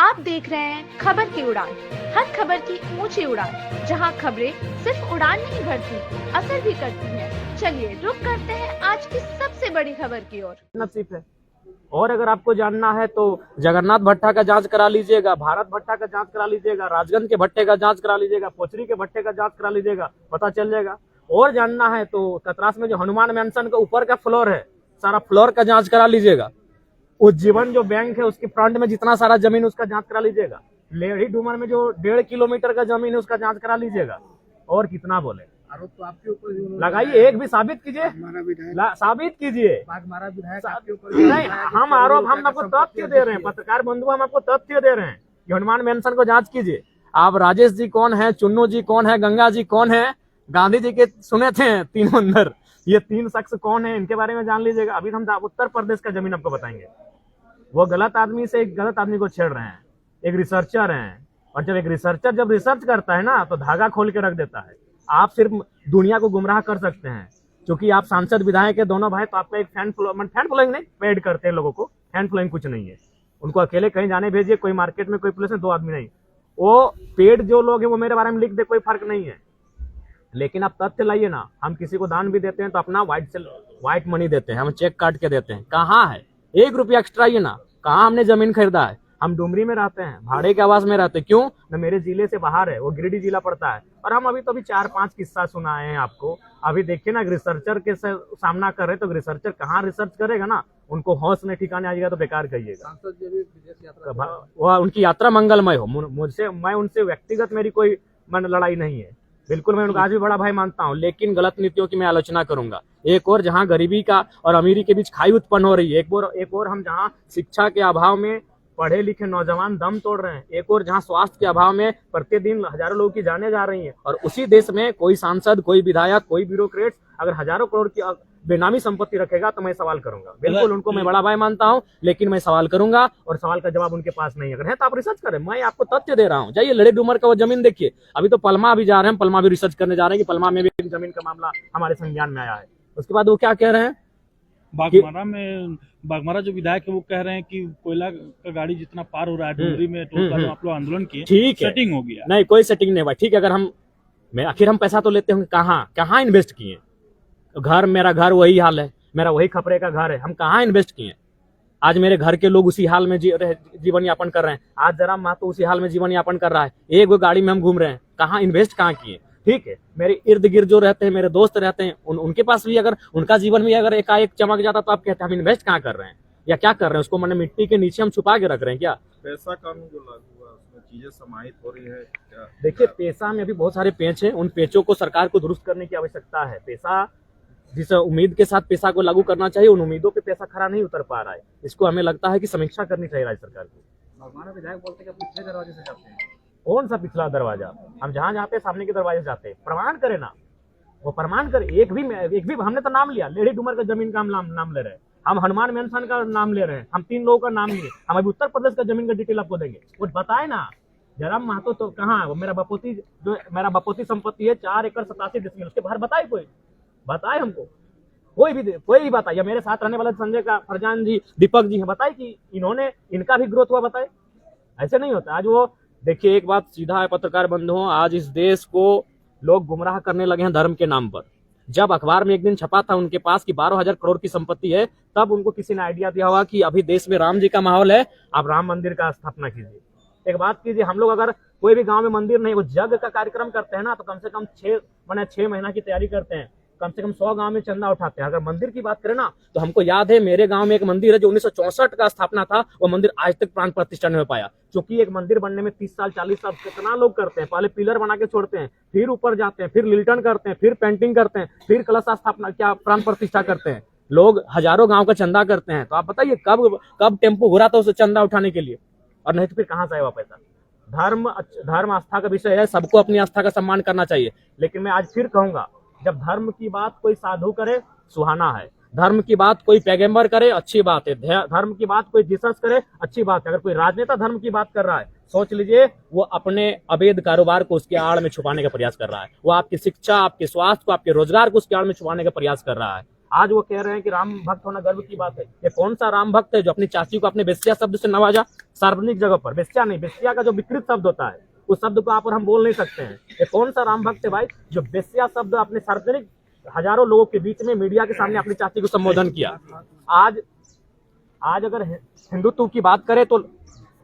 आप देख रहे हैं खबर की उड़ान, हर खबर की ऊंची उड़ान, जहां खबरें सिर्फ उड़ान नहीं भरती, असर भी करती हैं। चलिए रुक करते हैं आज की सबसे बड़ी खबर की ओर। नसीब है। और अगर आपको जानना है तो जगन्नाथ भट्टा का जांच करा लीजिएगा, भारत भट्टा का जांच करा लीजिएगा, राजगंज के भट्टे का जांच करा लीजिएगा, पोचरी के भट्टे का जांच करा लीजिएगा, पता चल जाएगा। और जानना है तो कतरास में जो हनुमान मैंसन का ऊपर का फ्लोर है, सारा फ्लोर का जांच करा लीजिएगा। उज्जीवन जो बैंक है उसकी फ्रंट में जितना सारा जमीन उसका जांच करा लीजिएगा। लेढ़ी डूमर में जो 1.5 किलोमीटर का जमीन है उसका जांच करा लीजिएगा। और कितना बोले, आरोप तो आपके ऊपर लगाइए, एक भी साबित कीजिए, साबित कीजिए। विधायक आपके ऊपर नहीं, हम आरोप, हम आपको तथ्य दे रहे हैं, पत्रकार बंधु, हम आपको तथ्य दे रहे हैं कि हनुमान मैंसन को जांच कीजिए। आप राजेश जी कौन है, चुन्नू जी कौन है, गंगा जी कौन है, गांधी जी के सुने थे तीनों अंदर, ये 3 शख्स कौन है, इनके बारे में जान लीजिएगा। अभी हम उत्तर प्रदेश का जमीन आपको बताएंगे। वो गलत आदमी से एक गलत आदमी को छेड़ रहे हैं, एक रिसर्चर हैं। और जब एक रिसर्चर जब रिसर्च करता है ना तो धागा खोल के रख देता है। आप सिर्फ दुनिया को गुमराह कर सकते हैं क्योंकि आप सांसद विधायक के दोनों भाई, तो आपका एक फैन फॉलोइंग नहीं, पेड करते हैं लोगों को, फैन फॉलोइंग कुछ नहीं है। उनको अकेले कहीं जाने भेजिए, कोई मार्केट में, कोई पुलिस में 2 आदमी नहीं। वो पेड जो लोग हैं वो मेरे बारे में लिख दे, कोई फर्क नहीं है। लेकिन आप तथ्य लाइए ना। हम किसी को दान भी देते हैं तो अपना व्हाइट मनी देते हैं, हम चेक काट के देते हैं। कहाँ है 1 रुपया एक्स्ट्रा? ये ना, कहाँ हमने जमीन खरीदा है? हम डुमरी में रहते हैं, भाड़े के आवास में रहते हैं। क्यों न, मेरे जिले से बाहर है, वो गिरिडीह जिला पड़ता है। और हम अभी तो अभी 4-5 किस्सा सुनाए हैं आपको। अभी देखिए ना, रिसर्चर के सामना कर रहे तो रिसर्चर कहाँ रिसर्च करेगा ना, उनको होश में ठिकाने आ जाएगा तो बेकार कहिएगा। वह उनकी यात्रा मंगलमय हो। मुझसे, मैं उनसे व्यक्तिगत मेरी कोई लड़ाई नहीं है, बिल्कुल मैं उनका आज भी बड़ा भाई मानता हूं। लेकिन गलत नीतियों की मैं आलोचना करूंगा। एक और जहां गरीबी का और अमीरी के बीच खाई उत्पन्न हो रही है, एक और हम जहां शिक्षा के अभाव में पढ़े लिखे नौजवान दम तोड़ रहे हैं, एक और जहां स्वास्थ्य के अभाव में प्रतिदिन हजारों लोगों की जानें जा रही हैं, और उसी देश में कोई सांसद, कोई विधायक, कोई ब्यूरोक्रेट अगर हजारों करोड़ की बेनामी संपत्ति रखेगा तो मैं सवाल करूंगा। बिल्कुल उनको मैं बड़ा भाई मानता हूं, लेकिन मैं सवाल करूंगा और सवाल का जवाब उनके पास नहीं। अगर है तो आप रिसर्च करें, मैं आपको तथ्य दे रहा हूं। जाइए लेढ़ी डूमर का वो जमीन देखिए। अभी तो पलमा भी जा रहे हैं, पलमा भी रिसर्च करने जा रहे हैं कि पलमा में भी जमीन का मामला हमारे संज्ञान में आया है। उसके बाद वो क्या कह रहे हैं, बागमारा जो विधायक है वो कह रहे हैं कि कोयला का गाड़ी जितना पार हो रहा है डुमरी में, तो आप लोग आंदोलन किए, ठीक है, सेटिंग हो गया। नहीं, कोई सेटिंग नहीं हुआ। ठीक है, अगर आखिर हम पैसा तो लेते होंगे, कहाँ इन्वेस्ट किए? घर, मेरा घर वही हाल है, मेरा वही खपरे का घर है, हम कहाँ इन्वेस्ट किए? आज मेरे घर के लोग उसी हाल में जीवन यापन कर रहे हैं। आज जरा महतो उसी हाल में जीवन यापन कर रहा है। एक वो गाड़ी में हम घूम रहे हैं, कहाँ इन्वेस्ट कहाँ किए? ठीक है, मेरे इर्द गिर्द जो रहते हैं, मेरे दोस्त रहते हैं, उनके पास भी अगर उनका जीवन भी अगर एकाएक चमक जाता तो आप कहते हैं हम इन्वेस्ट कहाँ कर रहे हैं या क्या कर रहे हैं? उसको मैंने मिट्टी के नीचे हम छुपा के रख रहे हैं क्या? पैसा कानून जो लागू हुआ उसमें चीजें समाहित हो रही है क्या? देखिए, पैसा में अभी बहुत सारे पेच हैं, उन पेचों को सरकार को दुरुस्त करने की आवश्यकता है। पैसा, जिस उम्मीद के साथ पैसा को लागू करना चाहिए, उन उम्मीदों पे पैसा खरा नहीं उतर पा रहा है। इसको हमें लगता है कि समीक्षा करनी चाहिए राज्य सरकार को। बागमारा विधायक बोलते हैं कि पिछले दरवाजे से जाते हैं। कौन सा पिछला दरवाजा? हम जहां जाते हैं सामने के दरवाजे से जाते हैं। प्रमाण करे ना, वो प्रमाण करे। एक भी हमने तो नाम लिया, लेढ़ी डूमर का जमीन का हम नाम ले रहे हैं, हम हनुमान मैंसन का नाम ले रहे हैं, हम 3 लोगों का नाम लिए। हम अभी उत्तर प्रदेश का जमीन का डिटेल आपको देंगे, वो बताए ना। जयराम महतो तो कहाँ, वो मेरा बपोती संपत्ति है 4 एकड़ 87 डिसमिल, उसके बाहर बताए, कोई बताए हमको? कोई भी बताए। या मेरे साथ रहने वाले संजय का फरजान जी, दीपक जी हैं, बताए कि इनका भी ग्रोथ हुआ, बताए? ऐसे नहीं होता। आज वो देखिए, एक बात सीधा है पत्रकार बंधुओं, आज इस देश को लोग गुमराह करने लगे हैं धर्म के नाम पर। जब अखबार में एक दिन छपा था उनके पास कि 12,000 करोड़ की संपत्ति है, तब उनको किसी ने आइडिया दिया होगा कि अभी देश में राम जी का माहौल है, आप राम मंदिर का स्थापना कीजिए। एक बात कीजिए, हम लोग अगर कोई भी गांव में मंदिर नहीं, वो यज्ञ का कार्यक्रम करते हैं ना, तो कम से कम 6 महीना की तैयारी करते हैं, कम से कम 100 गांव में चंदा उठाते हैं। अगर मंदिर की बात करें ना, तो हमको याद है मेरे गांव में एक मंदिर है जो 1964 का स्थापना था, वो मंदिर आज तक प्राण प्रतिष्ठा नहीं हो पाया। क्योंकि एक मंदिर बनने में 30 साल 40 साल कितना लोग करते हैं। पहले पिलर बना के छोड़ते हैं, फिर ऊपर जाते हैं, फिर लिल्टन करते हैं, फिर पेंटिंग करते हैं, फिर कलश स्थापना, क्या प्राण प्रतिष्ठा करते हैं। लोग हजारों गाँव का चंदा करते हैं। तो आप बताइए कब टेम्पो घुरा था उसे चंदा उठाने के लिए? और नहीं तो फिर कहाँ से आएगा पैसा? धर्म आस्था का विषय है, सबको अपनी आस्था का सम्मान करना चाहिए। लेकिन मैं आज फिर कहूंगा, जब धर्म की बात कोई साधु करे, सुहाना है। धर्म की बात कोई पैगंबर करे, अच्छी बात है। धर्म की बात कोई जीसस करे, अच्छी बात है। अगर कोई राजनेता धर्म की बात कर रहा है, सोच लीजिए वो अपने अवैध कारोबार को उसके आड़ में छुपाने का प्रयास कर रहा है। वो आपकी शिक्षा, आपके स्वास्थ्य को, आपके रोजगार को उसके आड़ में छुपाने का प्रयास कर रहा है। आज वो कह रहे हैं कि राम भक्त होना गर्व की बात है। ये कौन सा राम भक्त है जो अपनी चाची को अपने बेस्या शब्द से नवाजा सार्वजनिक जगह पर? बेस्या नहीं, बेस्या का जो विकृत शब्द होता है उस शब्द को आप और हम बोल नहीं सकते हैं। ये कौन सा राम भक्त है भाई जो बेस्या शब्द अपने सार्वजनिक हजारों लोगों के बीच में मीडिया के सामने अपनी चाची को संबोधन किया? आज अगर हिंदुत्व की बात करें तो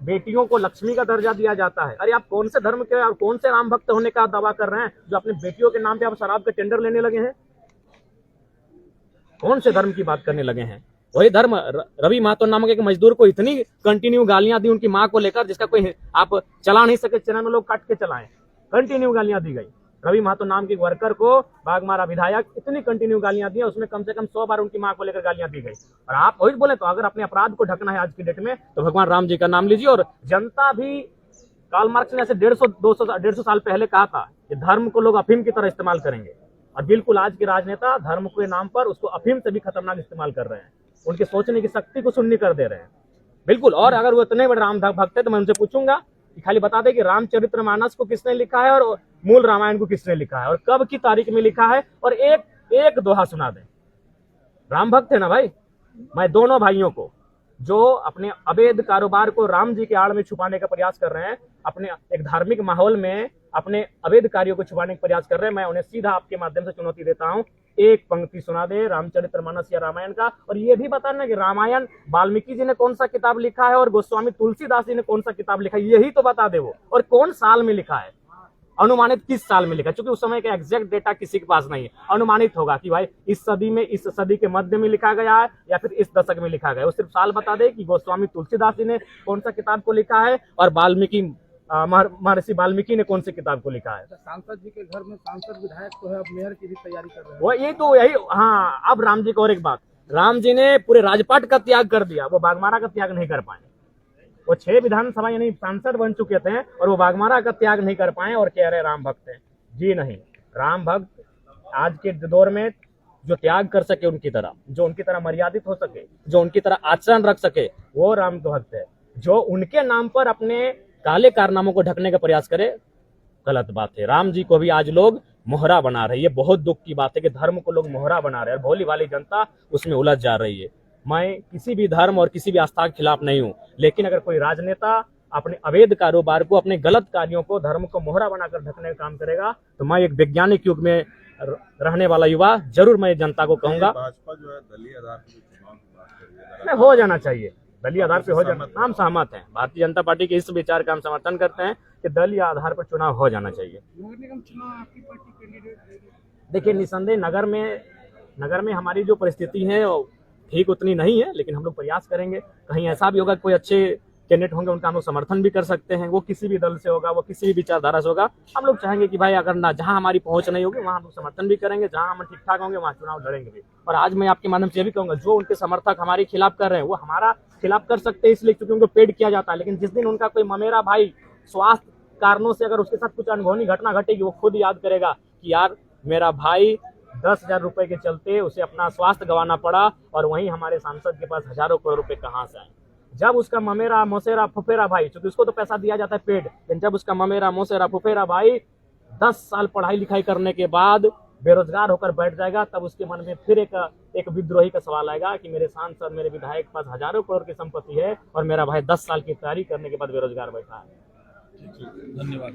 बेटियों को लक्ष्मी का दर्जा दिया जाता है। अरे आप कौन से धर्म के और कौन से राम भक्त होने का दावा कर रहे हैं जो अपनी बेटियों के नाम पे आप शराब के टेंडर लेने लगे हैं? कौन से धर्म की बात करने लगे हैं? वही धर्म रवि महतो नामक एक मजदूर को इतनी कंटिन्यू गालियां दी उनकी मां को लेकर जिसका कोई आप चला नहीं सके, चैनल में लोग काट के चलाएं, कंटिन्यू गालियां दी गई। रवि महतो नाम के वर्कर को बाघमारा विधायक इतनी कंटिन्यू गालियां दी, उसमें कम से कम 100 बार उनकी मां को लेकर गालियां दी गई। और आप वही बोले तो अगर अपने अपराध को ढकना है आज की डेट में तो भगवान राम जी का नाम लीजिए। और जनता भी, कार्ल मार्क्स ने ऐसे 150 साल पहले कहा था कि धर्म को लोग अफीम की तरह इस्तेमाल करेंगे, और बिल्कुल आज के राजनेता धर्म के नाम पर उसको अफीम से भी खतरनाक इस्तेमाल कर रहे हैं। उनके सोचने की शक्ति को शून्य कर दे रहे हैं बिल्कुल। और अगर वो इतने बड़े राम भक्त है तो मैं उनसे पूछूंगा कि खाली बता दे कि रामचरितमानस को किसने लिखा है और मूल रामायण को किसने लिखा है और कब की तारीख में लिखा है, और एक दोहा सुना दे। राम भक्त है ना भाई। मैं दोनों भाइयों को जो अपने अवैध कारोबार को राम जी के आड़ में छुपाने का प्रयास कर रहे हैं, अपने एक धार्मिक माहौल में अपने अवैध कार्यों को छुपाने का प्रयास कर रहे हैं, मैं उन्हें सीधा आपके माध्यम से चुनौती देता हूं, एक पंक्ति सुना दे रामचरितमानस या रामायण का। और ये भी बताना कि रामायण वाल्मीकि जी ने कौन सा किताब लिखा है और गोस्वामी तुलसीदास जी ने कौन सा किताब लिखा है, यही तो बता दे वो। और कौन साल में लिखा है, अनुमानित किस साल में लिखा, क्योंकि उस समय का एग्जैक्ट डेटा किसी के पास नहीं है। अनुमानित होगा कि भाई इस सदी में, इस सदी के मध्य में लिखा गया है या फिर इस दशक में लिखा गया है। वो सिर्फ साल बता दे कि गोस्वामी तुलसीदास जी ने कौन सा किताब को लिखा है और महर्षि वाल्मीकि ने कौन सी किताब को लिखा है। सांसद जी के घर में सांसद विधायक तो है, अब मेयर की भी तैयारी कर रहे हैं। वो यही हाँ। अब राम जी को और एक बात, राम जी ने पूरे राजपाट का त्याग कर दिया, वो बाघमारा का त्याग नहीं कर पाए। वो 6 विधानसभा यानी सांसद बन चुके थे और वो बाघमारा का त्याग नहीं कर पाए और कह रहे राम भक्त हैं। जी नहीं, राम भक्त आज के दौर में जो त्याग कर सके उनकी तरह, जो उनकी तरह मर्यादित हो सके, जो उनकी तरह आचरण रख सके, वो राम भक्त है। जो उनके नाम पर अपने काले कारनामों को ढकने का प्रयास करे, गलत बात है। राम जी को भी आज लोग मोहरा बना रहे हैं। ये बहुत दुख की बात है कि धर्म को लोग मोहरा बना रहे हैं और भोली वाली जनता उसमें उलझ जा रही है। मैं किसी भी धर्म और किसी भी आस्था के खिलाफ नहीं हूं, लेकिन अगर कोई राजनेता अपने अवैध कारोबार को, अपने गलत कार्यों को, धर्म को मोहरा बनाकर ढकने का काम करेगा तो मैं एक वैज्ञानिक युग में रहने वाला युवा जरूर मैं जनता को कहूंगा भाजपा जो है दलीय आधार पर चुनाव की बात कर रही है, नहीं, हो जाना चाहिए। दलीय आधार पे हो जाना, हम सहमत हैं। भारतीय जनता पार्टी के इस विचार का हम समर्थन करते हैं कि दलीय आधार पर चुनाव हो जाना चाहिए। नगर निगम चुनाव आपकी पार्टी कैंडिडेट देगी? देखिए, निसंदेह नगर में हमारी जो परिस्थिति है वो ठीक उतनी नहीं है, लेकिन हम लोग प्रयास करेंगे। कहीं ऐसा भी होगा कोई अच्छे कैंडिडेट होंगे उनका हम लोग समर्थन भी कर सकते हैं। वो किसी भी दल से होगा, वो किसी भी विचारधारा से होगा। हम लोग चाहेंगे कि भाई अगर ना जहां हमारी पहुंच नहीं होगी वहां हम लोग समर्थन भी करेंगे, जहां हम ठीक ठाक होंगे वहां चुनाव लड़ेंगे भी। और आज मैं आपके माध्यम से ये भी कहूंगा, जो उनके समर्थक हमारे खिलाफ कर रहे हैं वो हमारा खिलाफ कर सकते हैं इसलिए क्योंकि उनको पेड किया जाता है, लेकिन जिस दिन उनका कोई ममेरा भाई स्वास्थ्य कारणों से अगर उसके साथ कुछ अनहोनी घटना घटेगी, वो खुद याद करेगा कि यार मेरा भाई 10,000 रुपए के चलते उसे अपना स्वास्थ्य गंवाना पड़ा और वहीं हमारे सांसद के पास हजारों करोड़ रुपए कहाँ से आए। जब उसका ममेरा मोसेरा फुफेरा भाई, क्योंकि उसको तो पैसा दिया जाता है पेड, लेकिन जब उसका ममेरा मोसेरा फुफेरा भाई 10 साल पढ़ाई लिखाई करने के बाद बेरोजगार होकर बैठ जाएगा, तब उसके मन में फिर एक विद्रोही का सवाल आएगा कि मेरे सांसद, मेरे विधायक के पास हजारों करोड़ की संपत्ति है और मेरा भाई 10 साल की तैयारी करने के बाद बेरोजगार बैठा है। धन्यवाद।